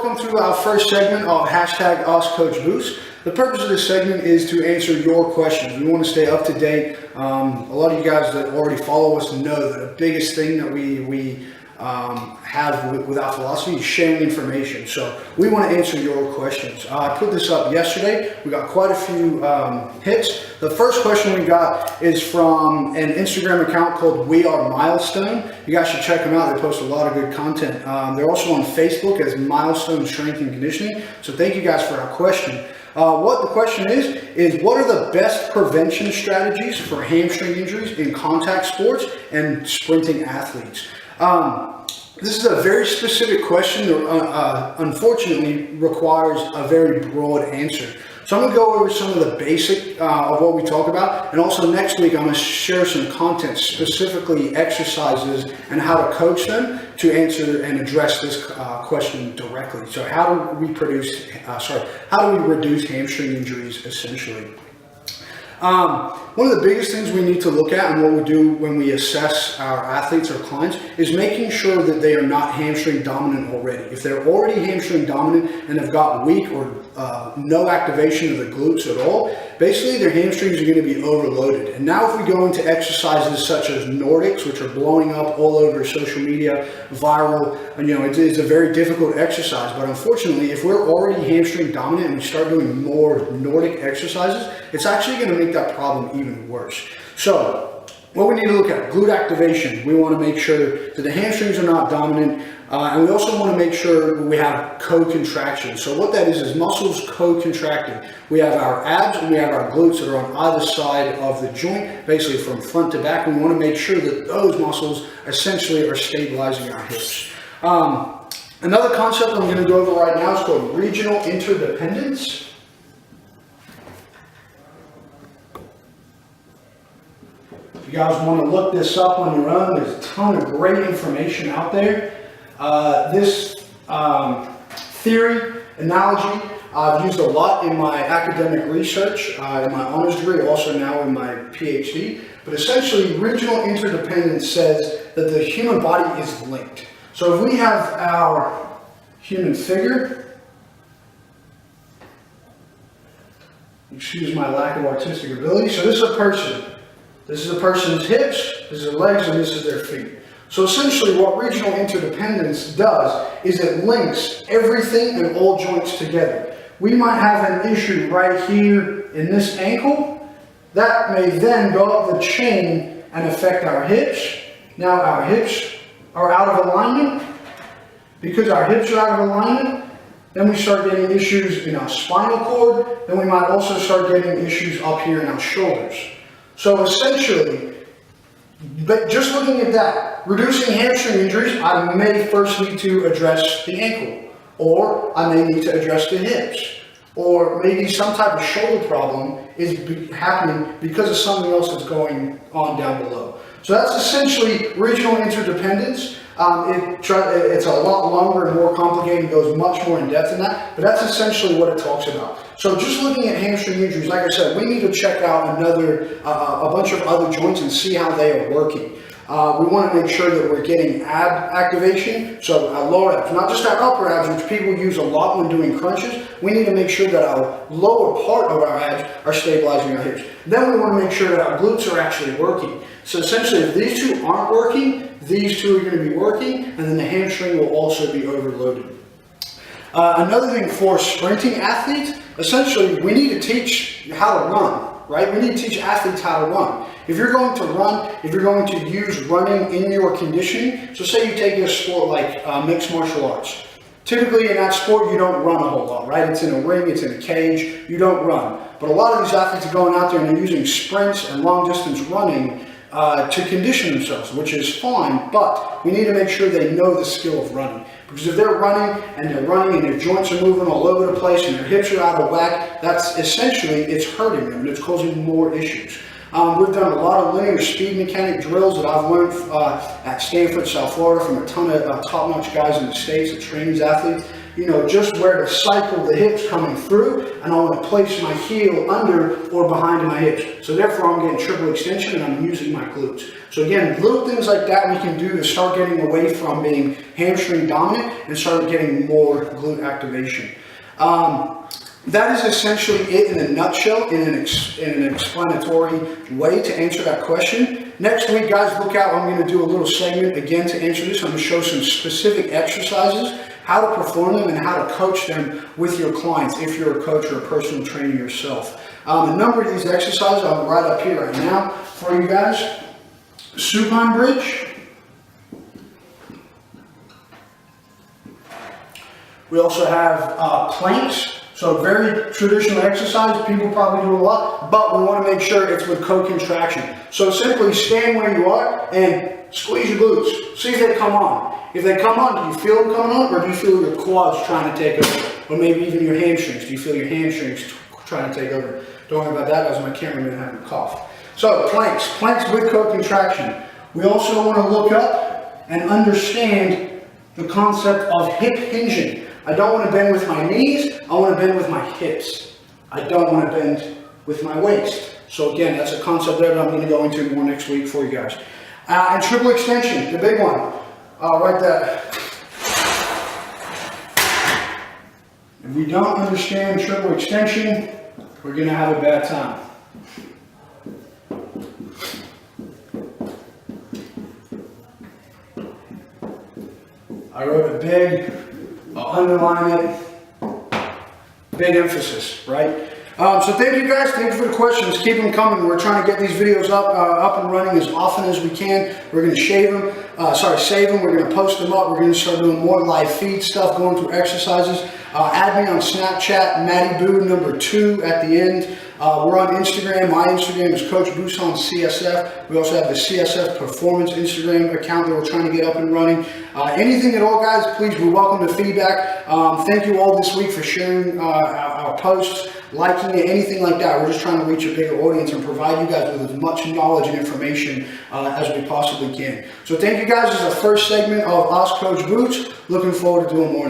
welcome to our first segment of hashtag Ask Coach Bouss. The purpose of this segment is to answer your questions. We want to stay up to date. A lot of you guys that already follow us know that the biggest thing that we have with our philosophy is sharing information. So we want to answer your questions. I put this up yesterday. We got quite a few hits. The first question we got is from an Instagram account called We Are Milestone. You guys should check them out. They post a lot of good content. They're also on Facebook as Milestone Strength and Conditioning. So thank you guys for our question. What the question is what are the best prevention strategies for hamstring injuries in contact sports and sprinting athletes? This is a very specific question that unfortunately requires a very broad answer. So I'm going to go over some of the basic of what we talk about, and also next week I'm going to share some content, specifically exercises and how to coach them to answer and address this question directly. So how do we reduce hamstring injuries essentially? One of the biggest things we need to look at and what we do when we assess our athletes or clients is making sure that they are not hamstring dominant already. If they're already hamstring dominant and have got weak or no activation of the glutes at all, basically their hamstrings are going to be overloaded. And now if we go into exercises such as Nordics, which are blowing up all over social media, viral, and it is a very difficult exercise. But unfortunately, if we're already hamstring dominant and we start doing more Nordic exercises, it's actually going to make that problem even worse. So what we need to look at, glute activation. We want to make sure that the hamstrings are not dominant, and we also want to make sure we have co-contraction. So what that is muscles co-contracting. We have our abs and we have our glutes that are on either side of the joint, basically from front to back. We want to make sure that those muscles essentially are stabilizing our hips. Another concept I'm going to go over right now is called regional interdependence. If you guys want to look this up on your own, there's a ton of great information out there. This theory, analogy, I've used a lot in my academic research, in my honors degree, also now in my PhD. But essentially, regional interdependence says that the human body is linked. So if we have our human figure, excuse my lack of artistic ability, so this is a person. This is a person's hips, this is their legs, and this is their feet. So essentially what regional interdependence does is it links everything and all joints together. We might have an issue right here in this ankle. That may then go up the chain and affect our hips. Now our hips are out of alignment. Because our hips are out of alignment, then we start getting issues in our spinal cord. Then we might also start getting issues up here in our shoulders. So essentially, but just looking at that, reducing hamstring injuries, I may first need to address the ankle, or I may need to address the hips, or maybe some type of shoulder problem is happening because of something else that's going on down below. So that's essentially regional interdependence. It's a lot longer and more complicated, goes much more in depth than that, but that's essentially what it talks about. So just looking at hamstring injuries, like I said, we need to check out a bunch of other joints and see how they are working. We want to make sure that we're getting ab activation, so our lower abs, not just our upper abs, which people use a lot when doing crunches. We need to make sure that our lower part of our abs are stabilizing our hips. Then we want to make sure that our glutes are actually working. So essentially, if these two aren't working, these two are going to be working, and then the hamstring will also be overloaded. Another thing for sprinting athletes, essentially, we need to teach how to run, right? We need to teach athletes how to run. If you're going to run, if you're going to use running in your conditioning, so say you take a sport like mixed martial arts. Typically in that sport, you don't run a whole lot, right? It's in a ring, it's in a cage, you don't run. But a lot of these athletes are going out there and they're using sprints and long distance running to condition themselves, which is fine, but we need to make sure they know the skill of running. Because if they're running and their joints are moving all over the place and their hips are out of whack, that's essentially, it's hurting them and it's causing more issues. We've done a lot of linear speed mechanic drills that I've learned at Stanford, South Florida from a ton of top-notch guys in the States that train these athletes. just where to cycle the hips coming through, and I want to place my heel under or behind my hips. So therefore I'm getting triple extension and I'm using my glutes. So again, little things like that we can do to start getting away from being hamstring dominant and start getting more glute activation. That is essentially it in a nutshell, in an explanatory way to answer that question. Next week, guys, look out. I'm going to do a little segment again to answer this. I'm going to show some specific exercises, how to perform them, and how to coach them with your clients if you're a coach or a personal trainer yourself. A number of these exercises I'm right up here right now for you guys. Supine bridge. We also have planks. So very traditional exercise, people probably do a lot, but we want to make sure it's with co-contraction. So simply stand where you are and squeeze your glutes. See if they come on. If they come on, do you feel them coming on, or do you feel your quads trying to take over? Or maybe even your hamstrings. Do you feel your hamstrings trying to take over? Don't worry about that, as my cameraman having a cough. So planks with co-contraction. We also want to look up and understand the concept of hip hinging. I don't want to bend with my knees, I want to bend with my hips. I don't want to bend with my waist. So again, that's a concept there that I'm going to go into more next week for you guys. And triple extension, the big one. Right there. If we don't understand triple extension, we're going to have a bad time. I wrote a big, I'll underline it, big emphasis, right? So thank you guys, thank you for the questions, keep them coming. We're trying to get these videos up and running as often as we can. We're going to save them, we're going to post them up, we're going to start doing more live feed stuff, going through exercises. Add me on Snapchat, Matty Boo #2 at the end. We're on Instagram. My Instagram is Coach Bousson CSF. We also have the CSF Performance Instagram account that we're trying to get up and running. Anything at all, guys, please, we're welcome to feedback. Thank you all this week for sharing our posts, liking it, anything like that. We're just trying to reach a bigger audience and provide you guys with as much knowledge and information as we possibly can. So thank you guys. This is the first segment of Ask Coach Bouss. Looking forward to doing more.